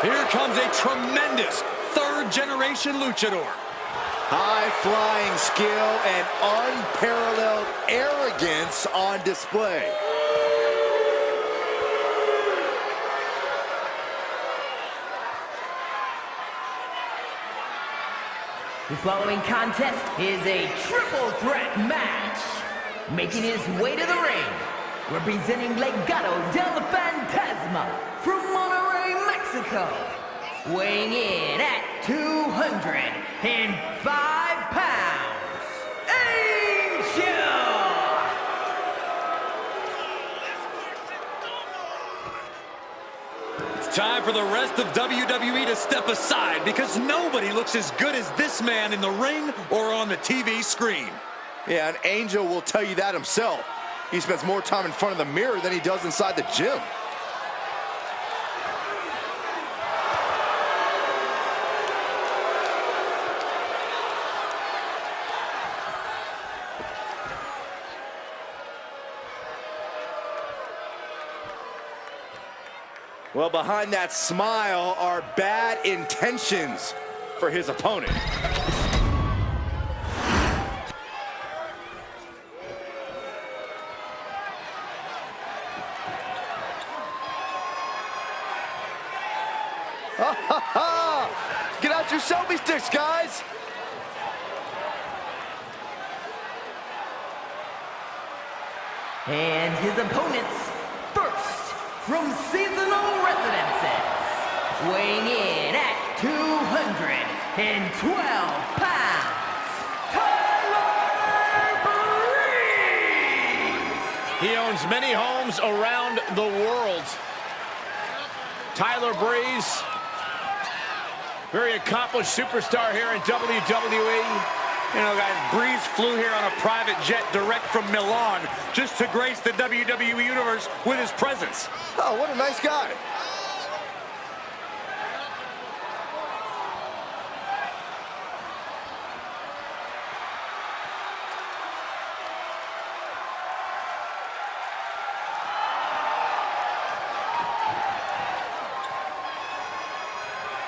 Here comes a tremendous third-generation luchador. High-flying skill and unparalleled arrogance on display. The following contest is a triple threat match. Making his way to the ring, representing Legado del Fantasma from Monterrey, Mexico. Weighing in at 205 pounds, Angel! It's time for the rest of WWE to step aside because nobody looks as good as this man in the ring or on the TV screen. Yeah, and Angel will tell you that himself. He spends more time in front of the mirror than he does inside the gym. Well, behind that smile are bad intentions for his opponent. Get out your selfie sticks, guys! And his opponents, first from seasonal residences, weighing in at 212 pounds, Tyler Breeze! He owns many homes around the world. Tyler Breeze, very accomplished superstar here in WWE. You know, guys, Breeze flew here on a private jet direct from Milan just to grace the WWE Universe with his presence. Oh, what a nice guy.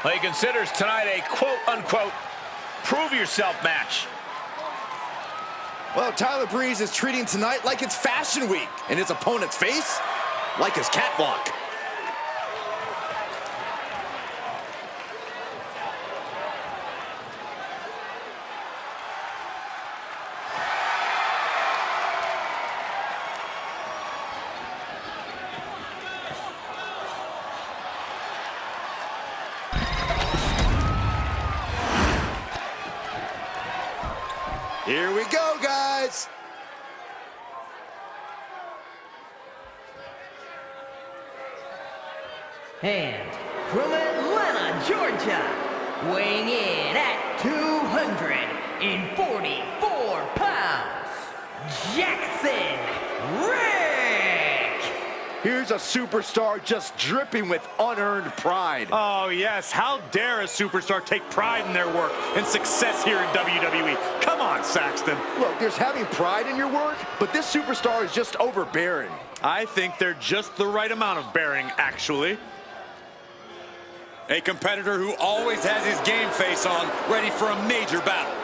Well, he considers tonight a quote-unquote prove-yourself match. Well, Tyler Breeze is treating tonight like it's Fashion Week, and his opponent's face like his catwalk. Here we go, guys. And from Atlanta, Georgia, weighing in at 244 pounds, Jaxson Rick! Here's a superstar just dripping with unearned pride. Oh, yes. How dare a superstar take pride in their work and success here in WWE? Come on, Saxton. Look, there's having pride in your work, but this superstar is just overbearing. I think they're just the right amount of bearing, actually. A competitor who always has his game face on, ready for a major battle.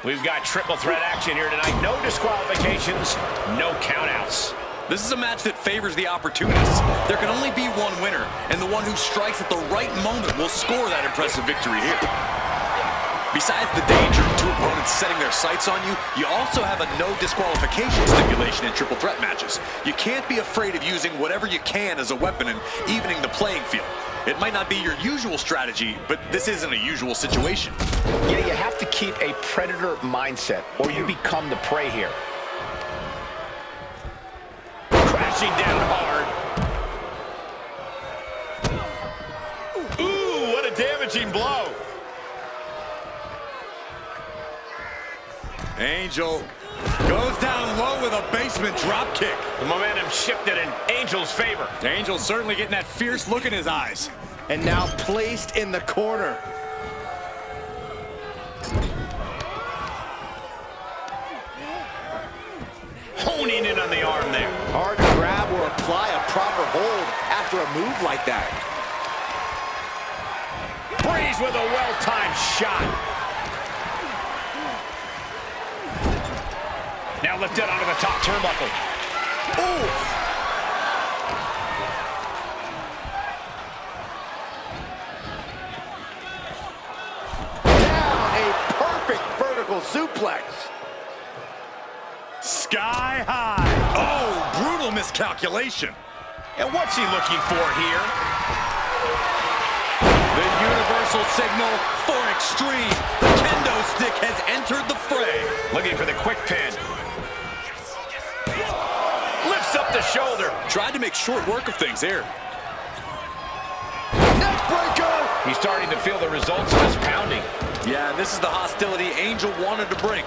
We've got triple threat action here tonight. No disqualifications, no countouts. This is a match that favors the opportunists. There can only be one winner, and the one who strikes at the right moment will score that impressive victory here. Besides the danger of two opponents setting their sights on you, you also have a no disqualification stipulation in triple threat matches. You can't be afraid of using whatever you can as a weapon and evening the playing field. It might not be your usual strategy, but this isn't a usual situation. Yeah, you have to keep a predator mindset, or you become the prey here. Crashing down hard. Ooh, what a damaging blow. Angel Goes down low with a basement drop kick. The momentum shifted in Angel's favor. Angel's certainly getting that fierce look in his eyes. And now placed in the corner. Honing in on the arm there. Hard to grab or apply a proper hold after a move like that. Breeze with a well-timed shot. Now lifted onto the top turnbuckle. Ooh! Down, a perfect vertical suplex. Sky high. Oh, brutal miscalculation. And what's he looking for here? The universal signal for extreme. The kendo stick has entered the fray. Looking for the quick pin. Lifts up the shoulder. Tried to make short work of things here. Neckbreaker! He's starting to feel the results of his pounding. Yeah, this is the hostility Angel wanted to bring.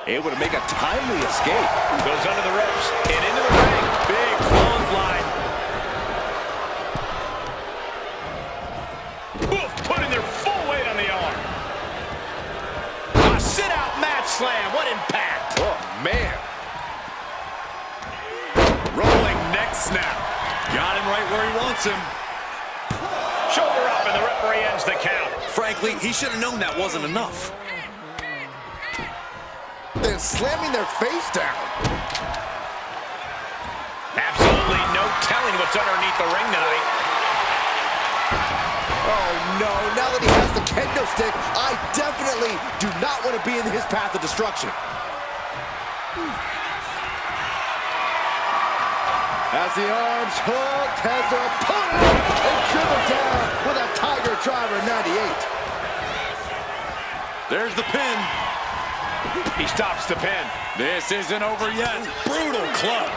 Able to make a timely escape. Goes under the ropes and into the ring. Big clothesline. Both putting their full weight on the arm. A sit-out mat slam. What impact. Oh, man. Rolling neck snap. Got him right where he wants him. Shoulder up and the referee ends the count. Frankly, he should have known that wasn't enough. Then slamming their face down. Absolutely no telling what's underneath the ring tonight. Oh, no. Now that he has the kendo stick, I definitely do not want to be in his path of destruction. As the arms hooked, has their opponent and driven down with a Tiger Driver 98. There's the pin. He stops the pin. This isn't over yet. Brutal club.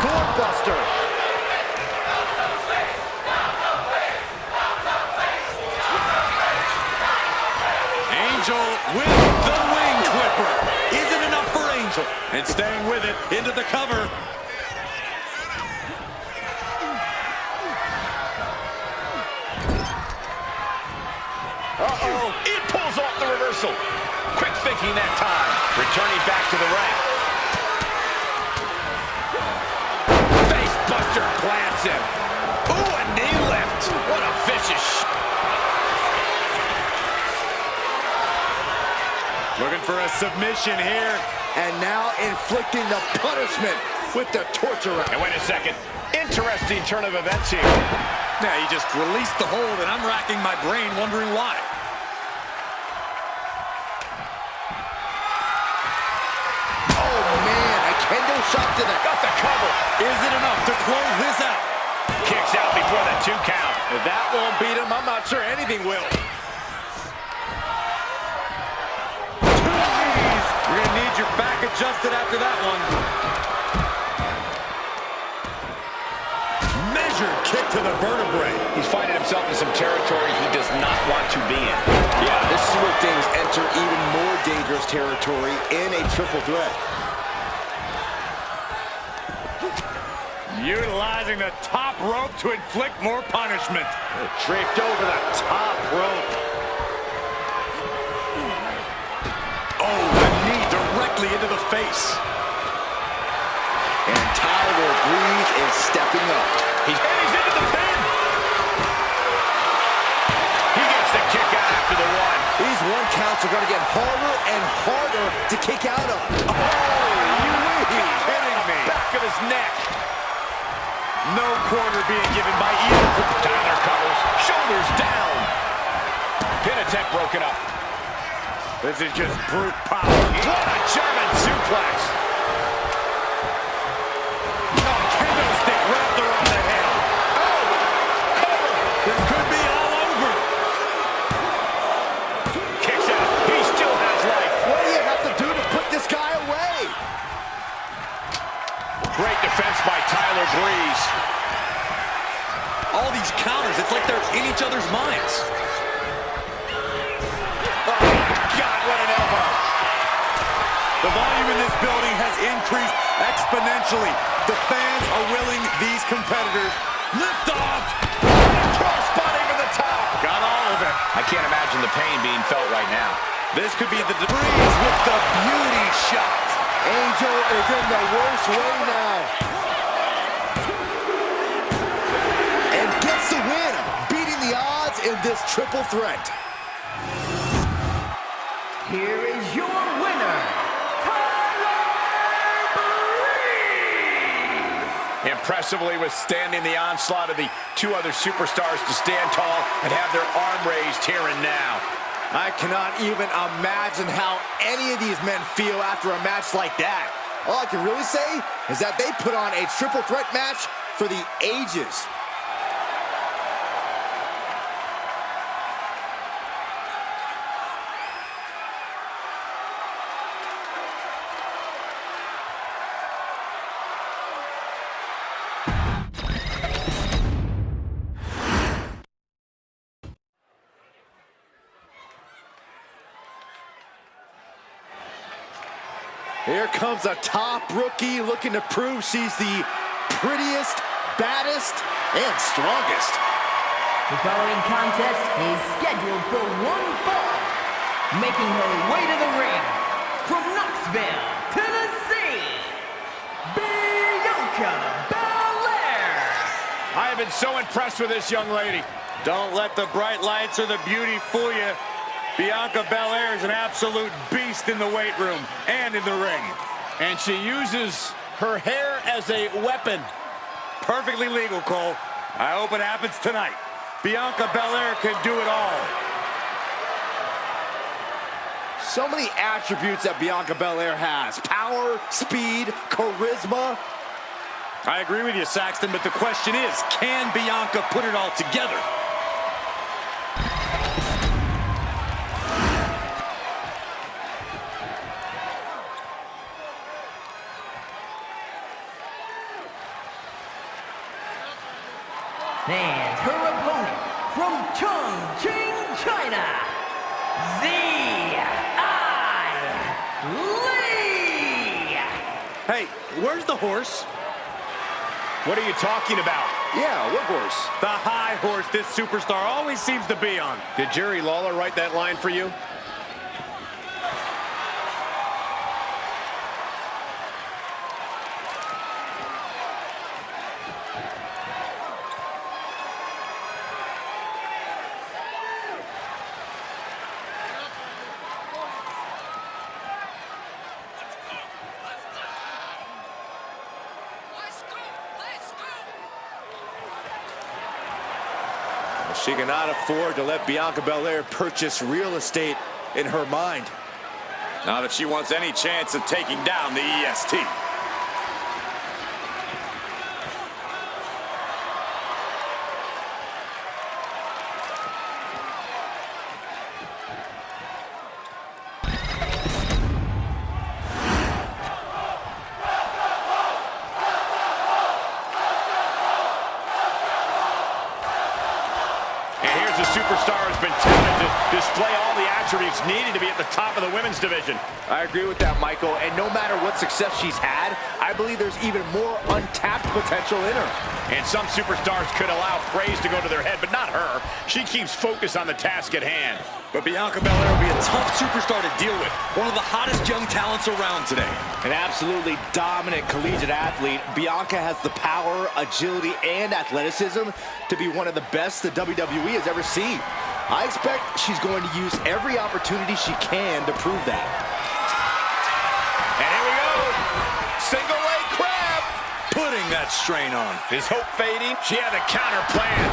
Doorbuster. Angel with the wing clipper. Isn't enough for Angel. And staying with it into the cover. Uh-oh. It pulls off the reversal. Quick thinking that time. Returning back to the ring. Face buster plants him. Ooh, a knee lift. What a vicious. Looking for a submission here. And now inflicting the punishment with the torture rack. And wait a second. Interesting turn of events here. Yeah, he just released the hold, and I'm racking my brain wondering why. Oh, man, a kendo shot to the... Got the cover. Is it enough to close this out? Kicks out before the 2 count. If that won't beat him, I'm not sure anything will. You're going to need your back adjusted after that one. Measured kick to the vertebrae. He's finding himself in some territory he does not want to be in. Yeah, this is where things enter even more dangerous territory in a triple threat. Utilizing the top rope to inflict more punishment. Draped over the top rope. Oh, the knee directly into the face. And Tyler Breeze is stepping up. He's into the pin. He gets the kick out after the 1. These 1 counts are going to get harder and harder to kick out of. Oh, you kidding me? Back of his neck. No quarter being given by either. Tyler covers. Shoulders down. Pin attempt broken up. This is just brute power. What a German suplex. Oh, kendo stick wrapped around the head. Oh, cover. This could be all over. Kicks out. He still has life. What do you have to do to put this guy away? Great defense by Tyler Breeze. All these counters, it's like they're in each other's minds. Oh, God, what an elbow. The volume in this building has increased exponentially. The fans are willing these competitors. Lift off! Crossbody from the top. Got all of it. I can't imagine the pain being felt right now. This could be the Breeze with the beauty shot. Angel is in the worst way now. And gets the win, beating the odds in this triple threat. Here is your winner, Impressively withstanding the onslaught of the two other superstars to stand tall and have their arm raised here and now. I cannot even imagine how any of these men feel after a match like that. All I can really say is that they put on a triple threat match for the ages. Here comes a top rookie looking to prove she's the prettiest, baddest, and strongest. The following contest is scheduled for one fall. Making her way to the ring from Knoxville, Tennessee, Bianca Belair. I have been so impressed with this young lady. Don't let the bright lights or the beauty fool you. Bianca Belair is an absolute beast in the weight room and in the ring. And she uses her hair as a weapon. Perfectly legal, Cole. I hope it happens tonight. Bianca Belair can do it all. So many attributes that Bianca Belair has. Power, speed, charisma. I agree with you, Saxton, but the question is, can Bianca put it all together? And her opponent from Chongqing, China, Xia Li. Hey, where's the horse? What are you talking about? Yeah, what horse? The high horse this superstar always seems to be on. Did Jerry Lawler write that line for you? She cannot afford to let Bianca Belair purchase real estate in her mind. Not that she wants any chance of taking down the EST. Superstar has been talented to display all the attributes needed to be at the top of the women's division. I agree with that, Michael. And no matter what success she's had, I believe there's even more untapped potential in her. And some superstars could allow praise to go to their head, but not her. She keeps focused on the task at hand. But Bianca Belair will be a tough superstar to deal with. One of the hottest young talents around today. An absolutely dominant collegiate athlete, Bianca has the power, agility, and athleticism to be one of the best the WWE has ever seen. I expect she's going to use every opportunity she can to prove that. And here we go. Single leg crab. Putting that strain on. Is hope fading? She had a counter plan.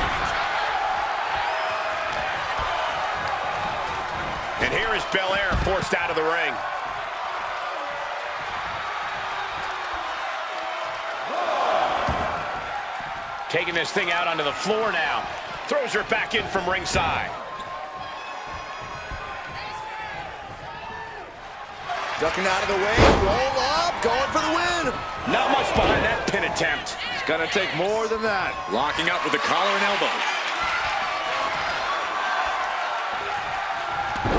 And here is Belair forced out of the ring. Taking this thing out onto the floor now. Throws her back in from ringside. Ducking out of the way, roll up, going for the win. Not much behind that pin attempt. It's gonna take more than that. Locking up with the collar and elbow.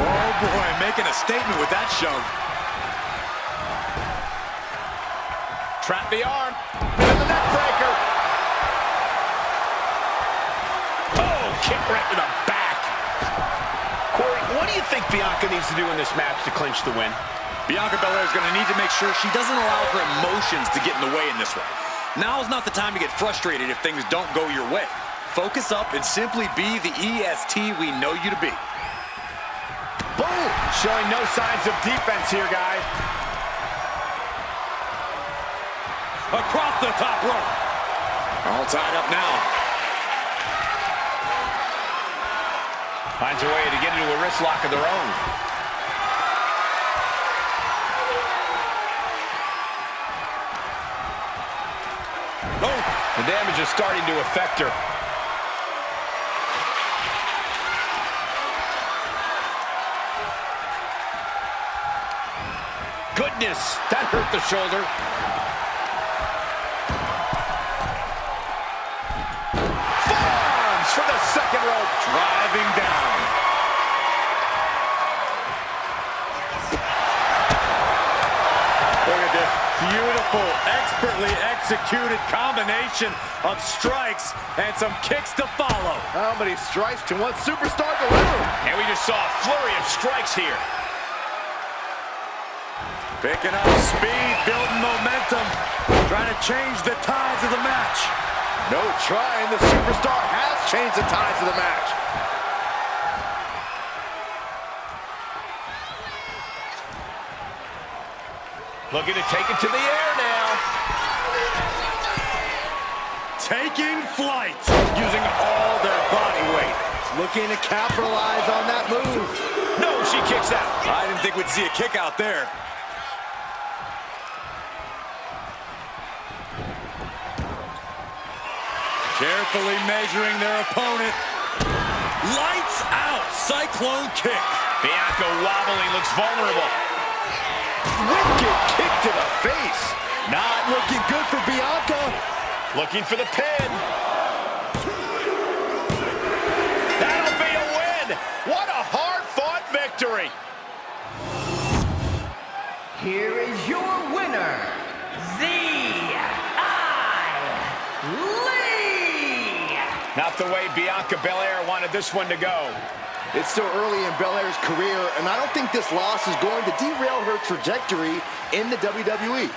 Oh boy, making a statement with that shove. Trap the arm. And the neck breaker. Oh, kick right to the back. Corey, what do you think Bianca needs to do in this match to clinch the win? Bianca Belair is going to need to make sure she doesn't allow her emotions to get in the way in this one. Now's not the time to get frustrated if things don't go your way. Focus up and simply be the EST we know you to be. Boom! Showing no signs of defense here, guys. Across the top rope. All tied up now. Finds a way to get into a wrist lock of their own. Oh, The damage is starting to affect her. Goodness, that hurt the shoulder. Forearms for the second rope. driving down. Look at this beautiful, expertly executed combination of strikes and some kicks to follow. How many strikes can one superstar deliver? And we just saw a flurry of strikes here. Picking up speed, building momentum, trying to change the tides of the match. No trying. The superstar has changed the tides of the match. Looking to take it to the air now. Taking flight, using all their body weight. Looking to capitalize on that move. No, she kicks out. I didn't think we'd see a kick out there. Carefully measuring their opponent. Lights out, cyclone kick. Bianca wobbling, looks vulnerable. Wicked kick to the face. Not looking good for Bianca. Looking for the pin. That'll be a win. What a hard-fought victory. Here is your winner, Xia Li. Not the way Bianca Belair wanted this one to go. It's still early in Belair's career, and I don't think this loss is going to derail her trajectory in the WWE.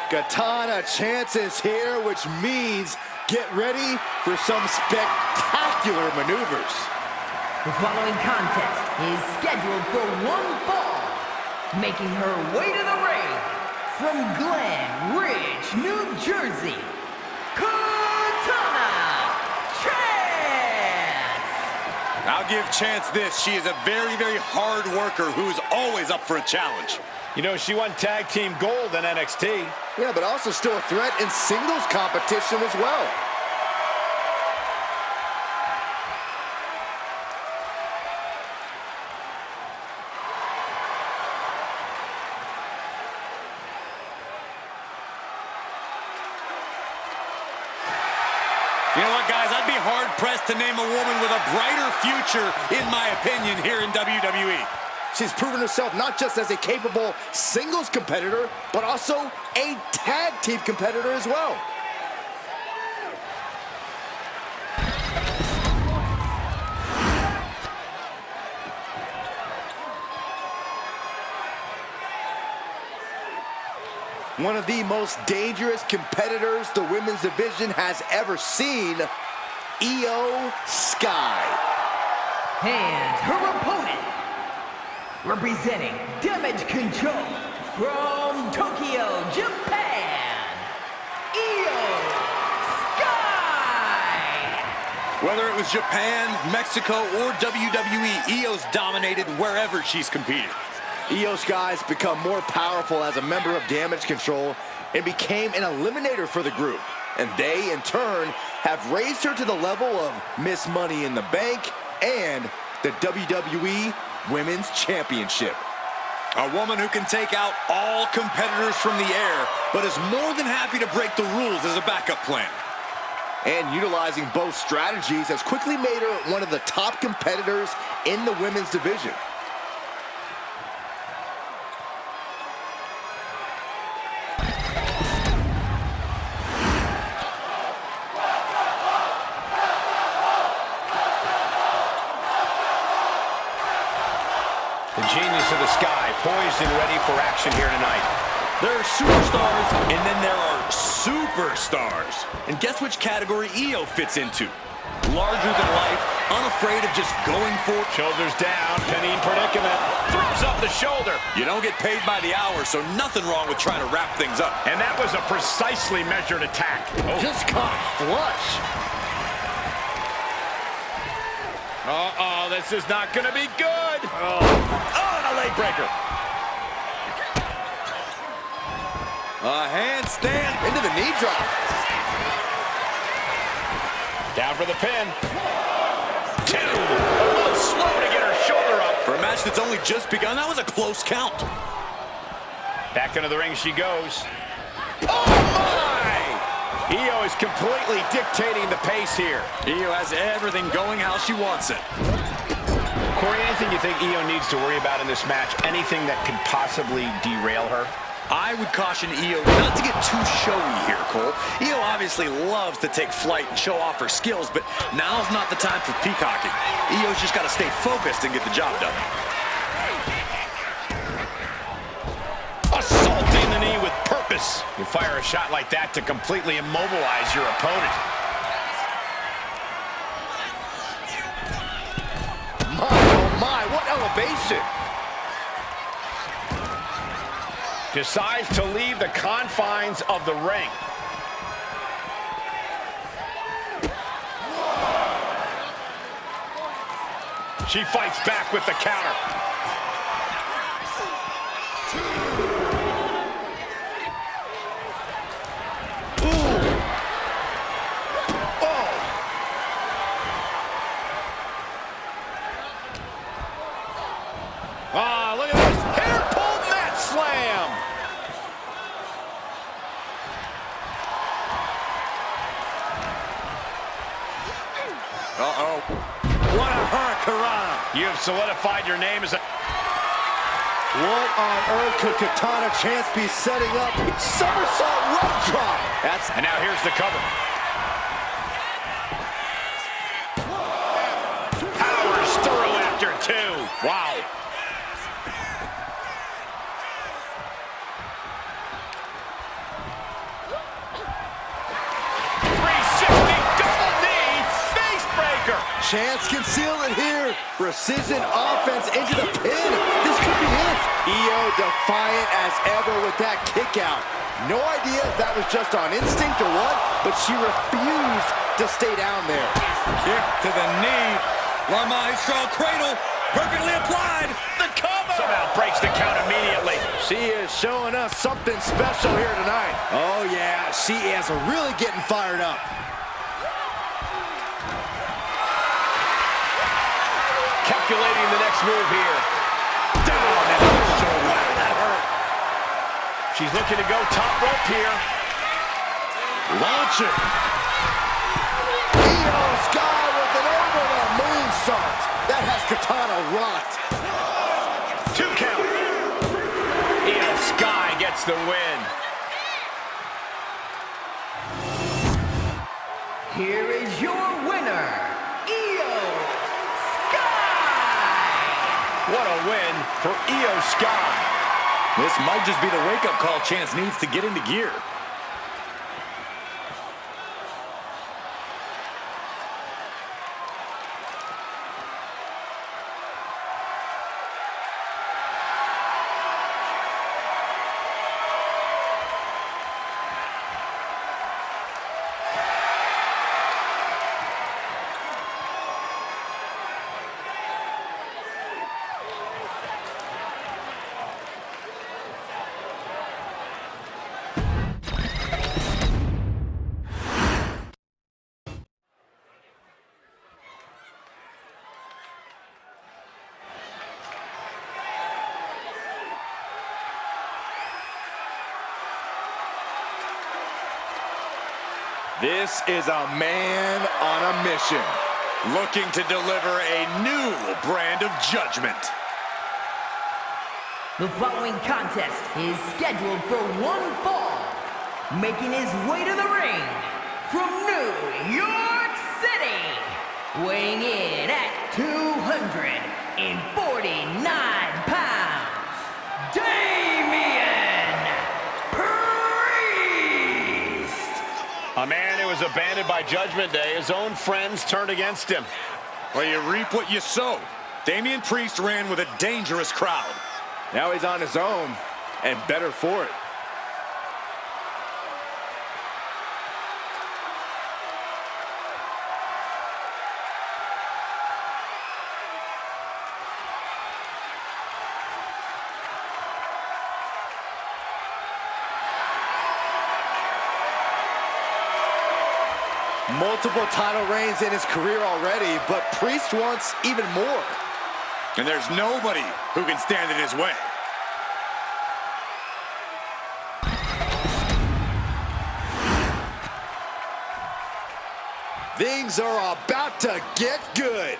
Katana Chance is here, which means get ready for some spectacular maneuvers. The following contest is scheduled for one fall. Making her way to the ring from Glen Ridge, New Jersey, Katana Chance. I'll give Chance this. She is a very, very hard worker who's always up for a challenge. You know, she won tag team gold in NXT. Yeah, but also still a threat in singles competition as well. You know what, guys? I'd be hard-pressed to name a woman with a brighter future, in my opinion, here in WWE. She's proven herself not just as a capable singles competitor, but also a tag team competitor as well. One of the most dangerous competitors the women's division has ever seen, Iyo Sky. And her opponent, representing Damage Control from Tokyo, Japan, Iyo Sky. Whether it was Japan, Mexico, or WWE, Iyo's dominated wherever she's competed. Iyo Sky's become more powerful as a member of Damage Control and became an eliminator for the group. And they, in turn, have raised her to the level of Miss Money in the Bank and the WWE Women's Championship. A woman who can take out all competitors from the air, but is more than happy to break the rules as a backup plan. And utilizing both strategies has quickly made her one of the top competitors in the women's division. The genius of the Sky, poised and ready for action here tonight. There are superstars, and then there are superstars. And guess which category Iyo fits into? Larger than life, unafraid of just going for it. Shoulders down, pinning predicament. Throws up the shoulder. You don't get paid by the hour, so nothing wrong with trying to wrap things up. And that was a precisely measured attack. Oh. Just caught flush. Uh-oh, this is not going to be good. Oh, and a leg breaker. A handstand Into the knee drop. Down for the pin. 2. A little slow to get her shoulder up. for a match that's only just begun. That was a close count. Back into the ring she goes. Oh, my! Iyo is completely dictating the pace here. Iyo has everything going how she wants it. Corey, anything you think Iyo needs to worry about in this match? Anything that could possibly derail her? I would caution Iyo not to get too showy here, Cole. Iyo obviously loves to take flight and show off her skills, but now's not the time for peacocking. Iyo's just got to stay focused and get the job done. Assaulting the knee with purpose. You fire a shot like that to completely immobilize your opponent. My, oh my, what elevation! Decides to leave the confines of the ring. She fights back with the counter. Ah, look at this. Hair pull mat slam. Uh-oh. What a hurricanrana. You have solidified your name as a... What on earth could Katana Chance be setting up? Somersault rope drop. That's... And now here's the cover. Powers through after 2. Wow. Chance can seal it here. Precision offense into the pin. This could be it. Iyo defiant as ever with that kick out. No idea if that was just on instinct or what, but she refused to stay down there. Kick to the knee. La Maestro cradle. Perfectly applied. The cover. Somehow breaks the count immediately. She is showing us something special here tonight. Oh, yeah. She is really getting fired up. Calculating the next move here. Down and the shoulder. Wow, that hurt. She's looking to go top rope here. Launch it. Iyo Sky with an over-the-moonsault. That has Katana rocked. 2 count. Iyo Sky gets the win. Here is your winner, Iyo Sky! What a win for Iyo Sky. This might just be the wake-up call Chance needs to get into gear. This is a man on a mission. Looking to deliver a new brand of judgment. The following contest is scheduled for one fall. Making his way to the ring from New York City, weighing in at 249 pounds, Damien Priest! A man who was abandoned by Judgment Day. His own friends turned against him. Well, you reap what you sow. Damien Priest ran with a dangerous crowd. Now he's on his own, and better for it. Multiple title reigns in his career already, but Priest wants even more. And there's nobody who can stand in his way. Things are about to get good.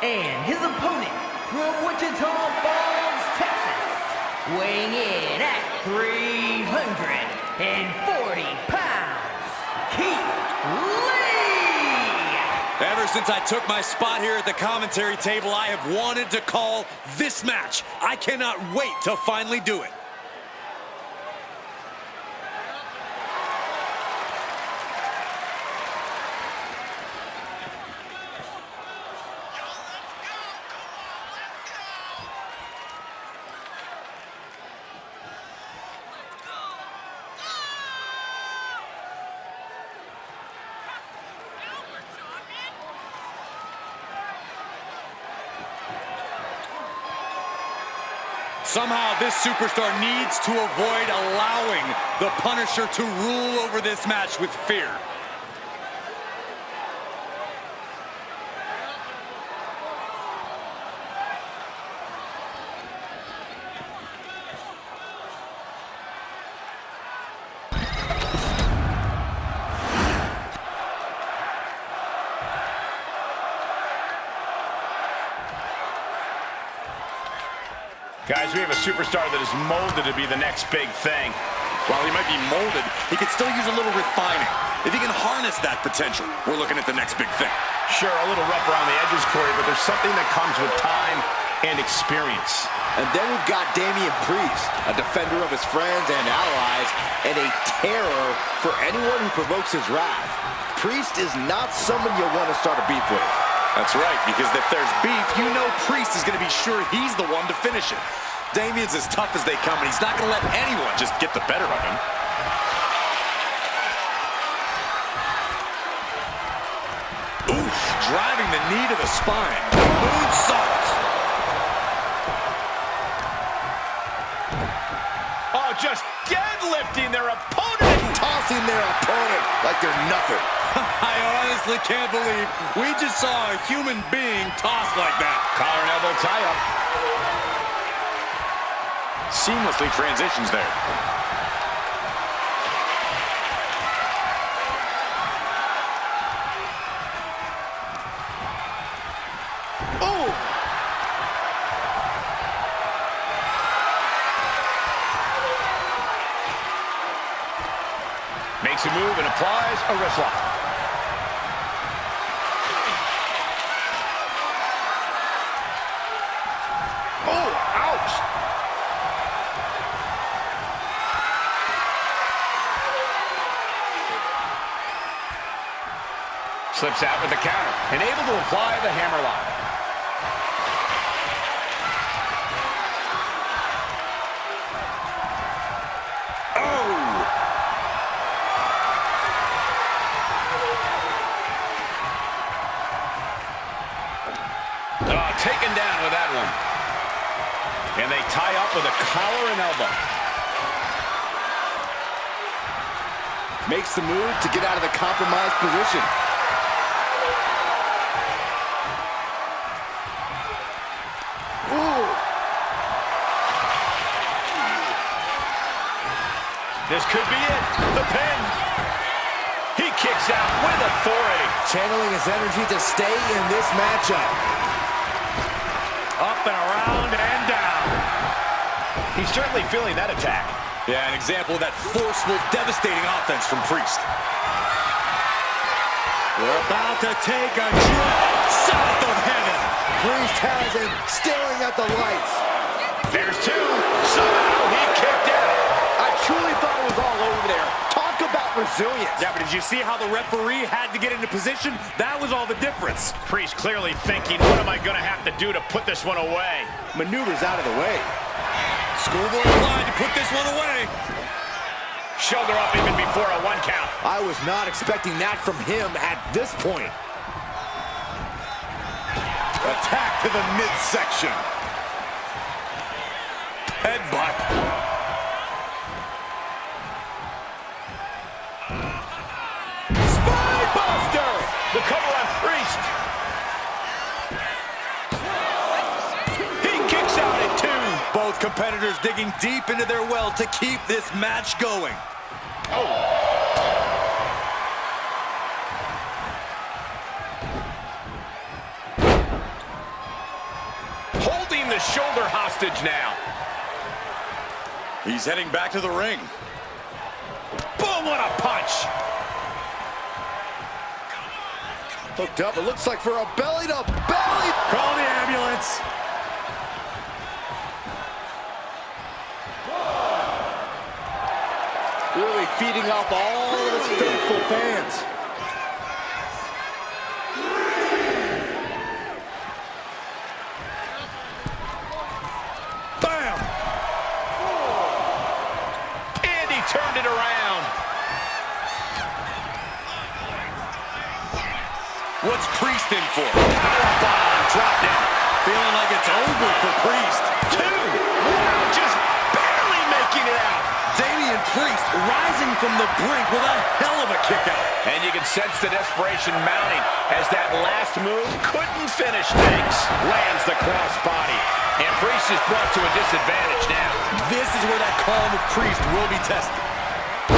And his opponent from Wichita Falls, Texas, weighing in at 340 pounds, Xia Li! Ever since I took my spot here at the commentary table, I have wanted to call this match. I cannot wait to finally do it. Somehow this superstar needs to avoid allowing the Punisher to rule over this match with fear. Guys, we have a superstar that is molded to be the next big thing. While he might be molded, he could still use a little refining. If he can harness that potential, we're looking at the next big thing. Sure, a little rough around the edges, Corey, but there's something that comes with time and experience. And then we've got Damien Priest, a defender of his friends and allies, and a terror for anyone who provokes his wrath. Priest is not someone you'll want to start a beef with. That's right, because if there's beef, you know Priest is going to be sure he's the one to finish it. Damien's as tough as they come, and he's not going to let anyone just get the better of him. Oof, driving the knee to the spine. Moonsault. Oh, just deadlifting their opponent. Tossing their opponent like they're nothing. I honestly can't believe we just saw a human being tossed like that. Collar and elbow tie-up. Seamlessly transitions there. Oh! Makes a move and applies a wrist lock. Oh, ouch! Slips out with the counter and able to apply the hammerlock. Taken down with that one. And they tie up with a collar and elbow. Makes the move to get out of the compromised position. This could be it. The pin. He kicks out with authority. Channeling his energy to stay in this matchup. Up and around and down. He's certainly feeling that attack. Yeah, an example of that forceful, devastating offense from Priest. We're about to take a trip south of heaven. Priest has him staring at the lights. There's two. Somehow he kicked out. I truly thought it was all over there. Talk about resilience. Yeah, but did you see how the referee had to get into position? That was all the difference. Priest clearly thinking, what am I going to have to do to put this one away? Maneuvers out of the way. Schoolboy line to put this one away. Shoulder up even before a 1 count. I was not expecting that from him at this point. Attack to the midsection. Headbutt. Spinebuster! The cover on Priest. He kicks out at 2. Both competitors digging deep into their well to keep this match going. Holding the shoulder hostage now. He's heading back to the ring. Boom, what a punch. Hooked up, it looks like for a belly-to-belly. Call the ambulance. Really feeding off all of his faithful fans. Bam! And he turned it around. What's Priest in for? Powerbomb dropped in. Feeling like it's over for Priest. 2. Wow, just barely making it out. Damien Priest rising from the brink with a hell of a kick out. And you can sense the desperation mounting as that last move couldn't finish things. Lands the crossbody. And Priest is brought to a disadvantage now. This is where that calm of Priest will be tested.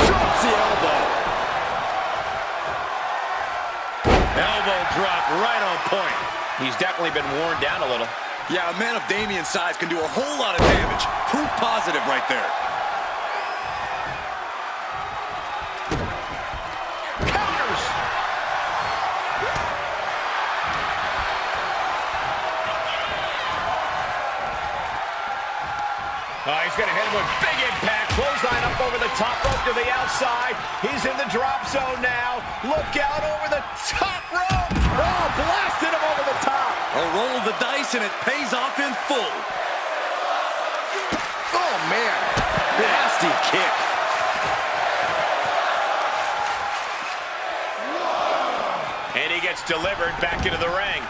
Drops the elbow. Elbow drop right on point. He's definitely been worn down a little. Yeah, a man of Damien's size can do a whole lot of damage. Proof positive right there. Counters! He's going to hit him with big impact. Clothesline up over the top rope to the outside. He's in the drop zone now. Look out over the top rope. Oh, blasted him over the top. A roll of the dice and it pays off in full. Oh, man. Nasty kick. And he gets delivered back into the ring.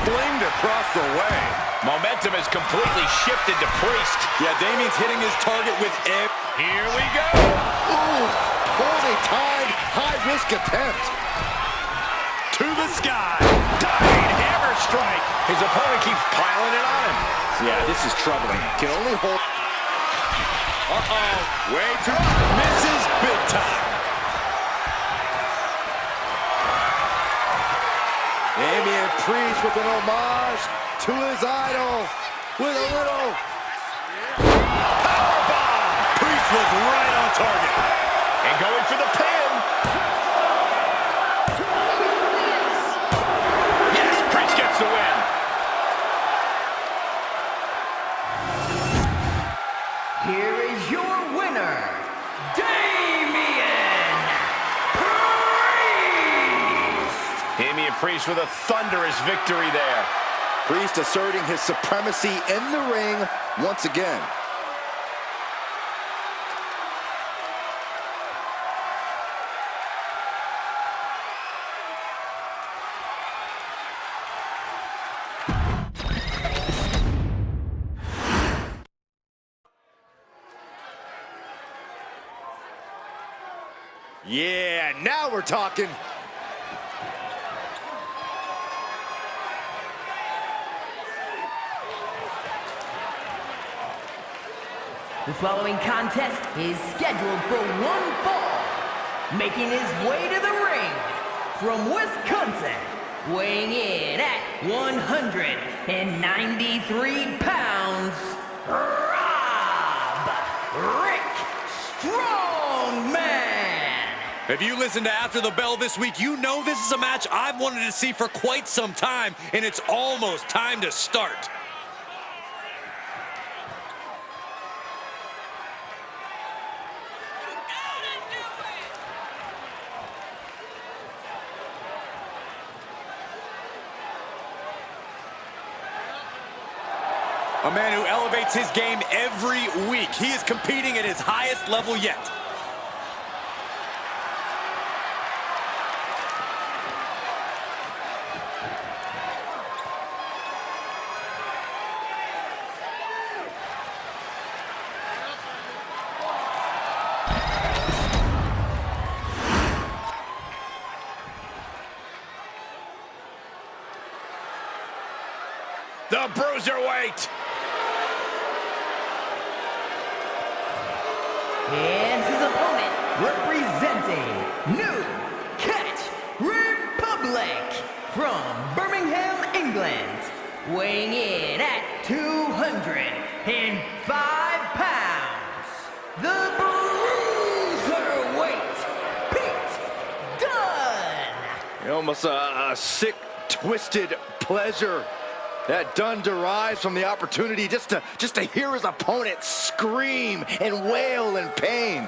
Flamed across the way. Momentum has completely shifted to Priest. Yeah, Damien's hitting his target with it. Here we go. Ooh, poorly timed, high-risk attempt. To the sky. Diving hammer strike. His opponent keeps piling it on him. Yeah, this is troubling. Can only hold. Uh-oh. Way too. Misses big time. Damien Priest with an homage to his idol with a little Powerbomb. Priest was right on target. And going for the pin. Yes, Priest gets the win. Here is your winner, Damien Priest! Damien Priest with a thunderous victory there. Priest asserting his supremacy in the ring once again. Yeah, now we're talking. The following contest is scheduled for one fall. Making his way to the ring from Wisconsin, weighing in at 193 pounds, Roderick Strongman. If you listen to After the Bell this week, you know this is a match I've wanted to see for quite some time, and it's almost time to start. A man who elevates his game every week. He is competing at his highest level yet. The Bruiserweight. And his opponent, representing New Cat Republic from Birmingham, England, weighing in at 205 pounds, the Bruiserweight, Pete Dunne. Almost a sick, twisted pleasure that Dunne derives from the opportunity just to hear his opponent scream and wail in pain.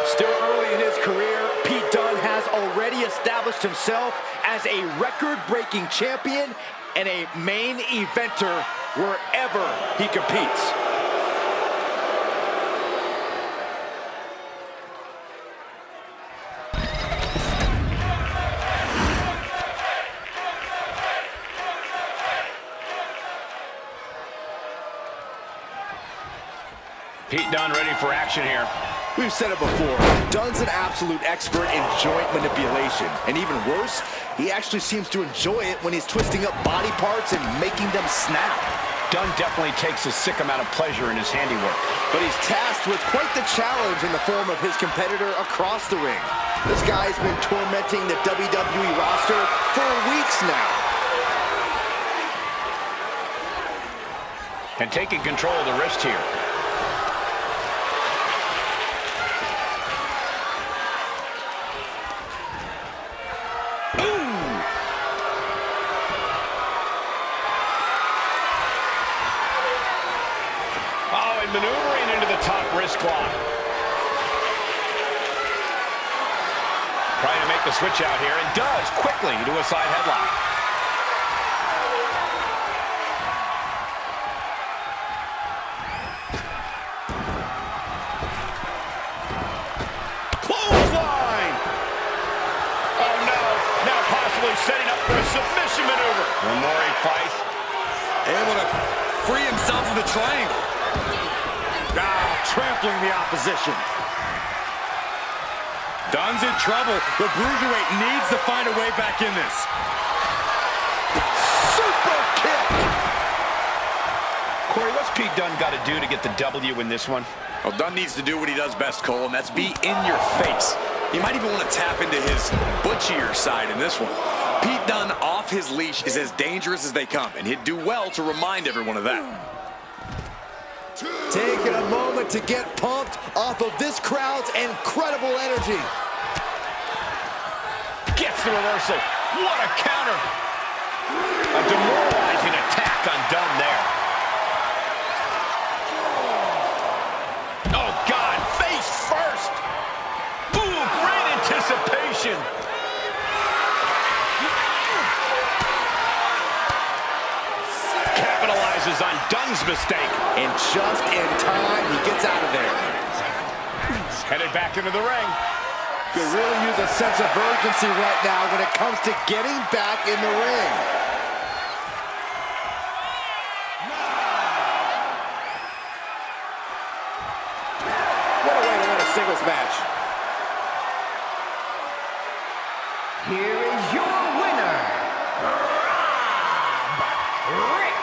Still early in his career, Pete Dunne has already established himself as a record-breaking champion and a main eventer wherever he competes. Pete Dunne ready for action here. We've said it before, Dunne's an absolute expert in joint manipulation. And even worse, he actually seems to enjoy it when he's twisting up body parts and making them snap. Dunne definitely takes a sick amount of pleasure in his handiwork. But he's tasked with quite the challenge in the form of his competitor across the ring. This guy's been tormenting the WWE roster for weeks now. And taking control of the wrist here. Maneuvering into the top wrist lock. Trying to make the switch out here, and does quickly to a side headlock. Clothesline! Oh no, now possibly setting up for a submission maneuver. One more he fights. Able to free himself of the triangle. Trampling the opposition. Dunne's in trouble. The Bruiserweight needs to find a way back in this. Super kick! Corey, what's Pete Dunne got to do to get the W in this one? Well, Dunne needs to do what he does best, Cole, and that's be in your face. He might even want to tap into his butchier side in this one. Pete Dunne off his leash is as dangerous as they come, and he'd do well to remind everyone of that. Taking a moment to get pumped off of this crowd's incredible energy. Gets the reversal. What a counter. A demoralizing attack on Dunne there. Oh, God, face first. Ooh, great anticipation. Capitalizes on Dunne's mistake. And just in time, he gets out of there. Headed back into the ring. Could really use a sense of urgency right now when it comes to getting back in the ring. singles match. Here is your winner, Roderick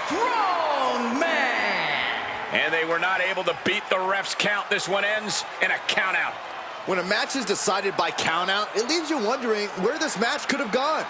Strongman. And they were not able to beat the ref's count. This one ends in a countout. When a match is decided by countout, it leaves you wondering where this match could have gone.